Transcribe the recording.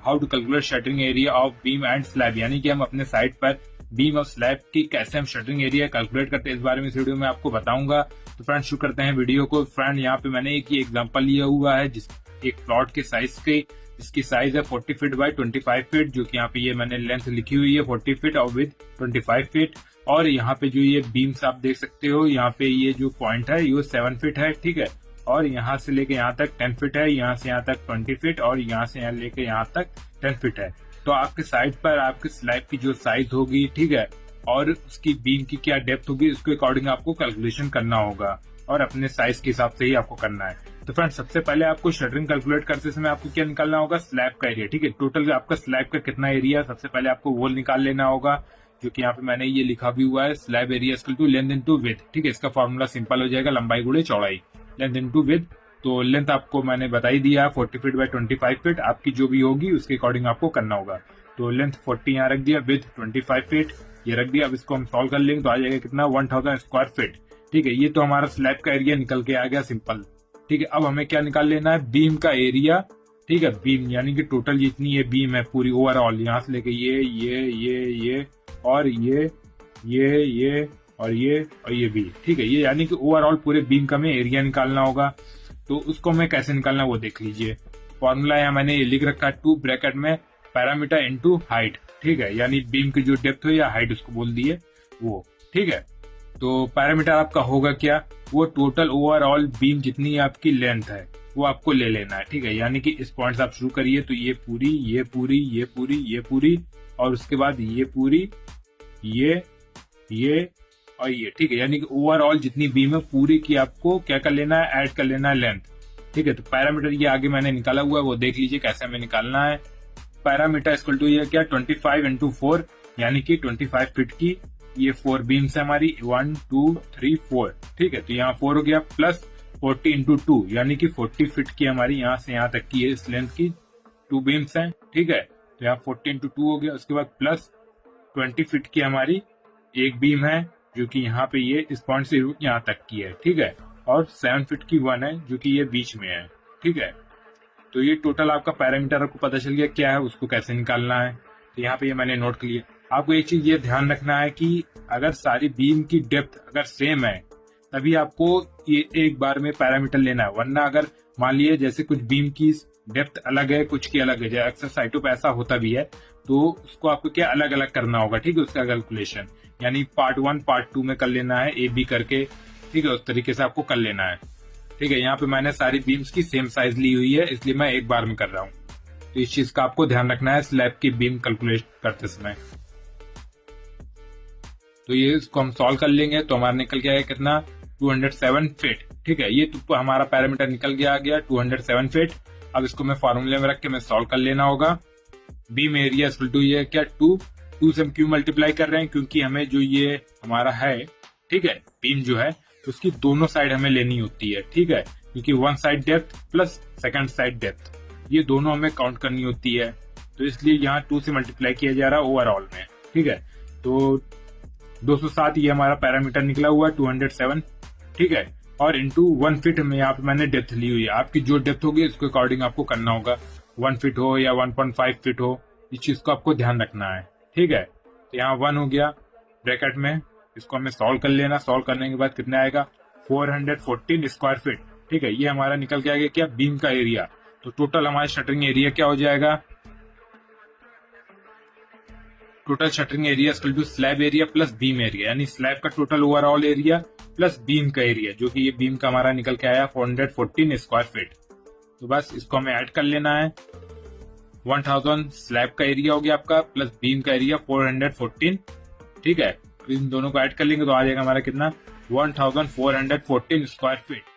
How to calculate shuttering area of beam and slab, यानी कि हम अपने साइट पर बीम और स्लैब की कैसे हम शटरिंग एरिया कैलकुलेट करते हैं, इस बारे में इस वीडियो में आपको बताऊंगा। तो फ्रेंड शुरू करते हैं वीडियो को। फ्रेंड यहाँ पे मैंने एक एग्जांपल लिया हुआ है जिस एक प्लॉट के साइज के, इसकी साइज है 40 फीट बाय 25 फीट, जो कि यहाँ पे ये मैंने लेंथ लिखी हुई है 40 फीट और विद 25 फीट। और यहाँ पे जो ये बीम्स आप देख सकते हो, यहाँ पे ये जो पॉइंट है ये 7 फीट है, ठीक है। और यहाँ से लेके यहाँ तक 10 फीट है, यहाँ से यहाँ तक 20 फीट और यहाँ से यहाँ लेके यहाँ तक 10 फीट है। तो आपके साइड पर आपके स्लैब की जो साइज होगी, ठीक है, और उसकी बीम की क्या डेप्थ होगी, उसके अकॉर्डिंग आपको कैलकुलेशन करना होगा और अपने साइज के हिसाब से ही आपको करना है। तो फ्रेंड सबसे पहले आपको शटरिंग कैलकुलेट करते समय आपको क्या निकालना होगा, स्लैब का एरिया, ठीक है। टोटल आपका स्लैब का कितना एरिया, सबसे पहले आपको वो निकाल लेना होगा, जो कि यहाँ पे मैंने ये लिखा भी हुआ है, slab area equal to length into width, ठीक है। इसका फॉर्मूला सिंपल हो जाएगा, लंबाई गुणे चौड़ाई, लेंथ इनटू विड्थ। तो लेंथ आपको मैंने बता ही दिया 40 फीट बाय 25 फीट, आपकी जो भी होगी उसके अकॉर्डिंग आपको करना होगा। तो लेंथ 40 यहाँ रख दिया, विड्थ 25 फीट ये रख दिया। अब इसको हम सॉल्व कर लेंगे तो आ जाएगा कितना, 1000 स्क्वायर फीट, ठीक है। ये तो हमारा स्लैब का एरिया निकल के आ गया सिंपल, ठीक है। अब हमें क्या निकाल लेना है, बीम का एरिया, ठीक है। बीम यानी कि टोटल जितनी ये बीम है पूरी ओवरऑल, यहाँ से लेके ये और ये और ये भी, ठीक है। ये यानी कि ओवरऑल पूरे बीम का हमें एरिया निकालना होगा। तो उसको हमें कैसे निकालना वो देख लीजिए। फॉर्मूला यहाँ मैंने ये लिख रखा है, 2 ब्रैकेट में पैरामीटर इनटू हाइट, ठीक है। यानी बीम की जो डेप्थ हो या हाइट उसको बोल दिए वो, ठीक है। तो पैरामीटर आपका होगा क्या, वो टोटल ओवरऑल बीम जितनी आपकी लेंथ है वो आपको ले लेना है, ठीक है। यानी कि इस पॉइंट से आप शुरू करिए तो ये पूरी और उसके बाद ये पूरी, ये और ये, ठीक है। यानी कि ओवरऑल जितनी बीम है पूरी की आपको क्या कर लेना है, ऐड कर लेना है लेंथ, ठीक है। तो पैरामीटर ये आगे मैंने निकाला हुआ है, वो देख लीजिए कैसे हमें निकालना है। पैरामीटर इक्वल टू ये क्या, 25 इंटू 4, यानी कि 25 फीट की ये 4 बीम्स है हमारी, 1 2 3 4, ठीक है। तो यहाँ 4 हो गया, प्लस 40 इंटू 2, यानी कि 40 फीट की हमारी यहाँ से यहाँ तक की है, इस लेंथ की 2 बीम्स हैं, ठीक है। तो यहाँ 40 इंटू 2 हो गया। उसके बाद प्लस 20 फीट की हमारी एक बीम है, जो कि यहाँ पे ये इस पॉइंट से यहाँ तक की है, ठीक है। और 7 फीट की 1 है, जो कि ये बीच में है, ठीक है। तो ये टोटल आपका पैरामीटर आपको पता चल गया क्या है, उसको कैसे निकालना है। तो यहाँ पे ये मैंने नोट कर लिया। आपको एक चीज ये ध्यान रखना है कि अगर सारी बीम की डेप्थ अगर सेम है तभी आपको ये एक बार में पैरामीटर लेना है, वरना अगर मान लिए जैसे कुछ बीम की डेप्थ अलग है, कुछ की अलग है, अक्सर साइटों पे ऐसा होता भी है, तो उसको आपको क्या अलग अलग करना होगा, ठीक है। उसका कैलकुलेशन यानी पार्ट 1 पार्ट 2 में कर लेना है, ए बी करके, ठीक है। उस तरीके से आपको कर लेना है, ठीक है। यहाँ पे मैंने सारी बीम्स की सेम साइज ली हुई है, इसलिए मैं एक बार में कर रहा हूँ। तो इस चीज का आपको ध्यान रखना है स्लैब की बीम कैलकुलेट करते समय। तो ये इसको हम सॉल्व कर लेंगे तो हमारा निकल गया है कितना, 207 फीट, ठीक है। ये तो हमारा पैरामीटर निकल गया 207 फीट। अब इसको मैं फॉर्मूले में रख के मैं सॉल्व कर लेना होगा। बीम एरिया इक्वल टू ये क्या, 2 से हम क्यों मल्टीप्लाई कर रहे हैं, क्योंकि हमें जो ये हमारा है, ठीक है, बीम जो है उसकी दोनों साइड हमें लेनी होती है, ठीक है। क्योंकि 1 side depth plus 2nd side depth ये दोनों हमें काउंट करनी होती है, तो इसलिए यहाँ 2 से मल्टीप्लाई किया जा रहा है ओवरऑल में, ठीक है। तो 207 ये हमारा पैरामीटर निकला हुआ है, 207, ठीक है। और इंटू 1 फीट में यहाँ पे मैंने डेप्थ ली हुई है। आपकी जो डेप्थ होगी उसके अकॉर्डिंग आपको करना होगा, 1 फीट हो या 1.5 फीट हो, इस चीज को आपको ध्यान रखना है, ठीक है। तो यहाँ 1 हो गया ब्रैकेट में, इसको हमें सॉल्व कर लेना। सॉल्व करने के बाद कितना आएगा, 414 स्क्वायर फीट, ठीक है। ये हमारा निकल के आएगा क्या, बीम का एरिया। तो टोटल हमारा शटरिंग एरिया क्या हो जाएगा, total shuttering area equal to slab area plus beam area, यानी स्लैब का total overall area plus beam का एरिया, जो कि ये बीम का हमारा निकल के आया 414 स्क्वायर फीट। तो बस इसको हमें ऐड कर लेना है। 1000 स्लैब का एरिया हो गया आपका प्लस बीम का एरिया 414, ठीक है। इन दोनों को ऐड कर लेंगे तो आ जाएगा हमारा कितना, 1414 स्क्वायर फीट।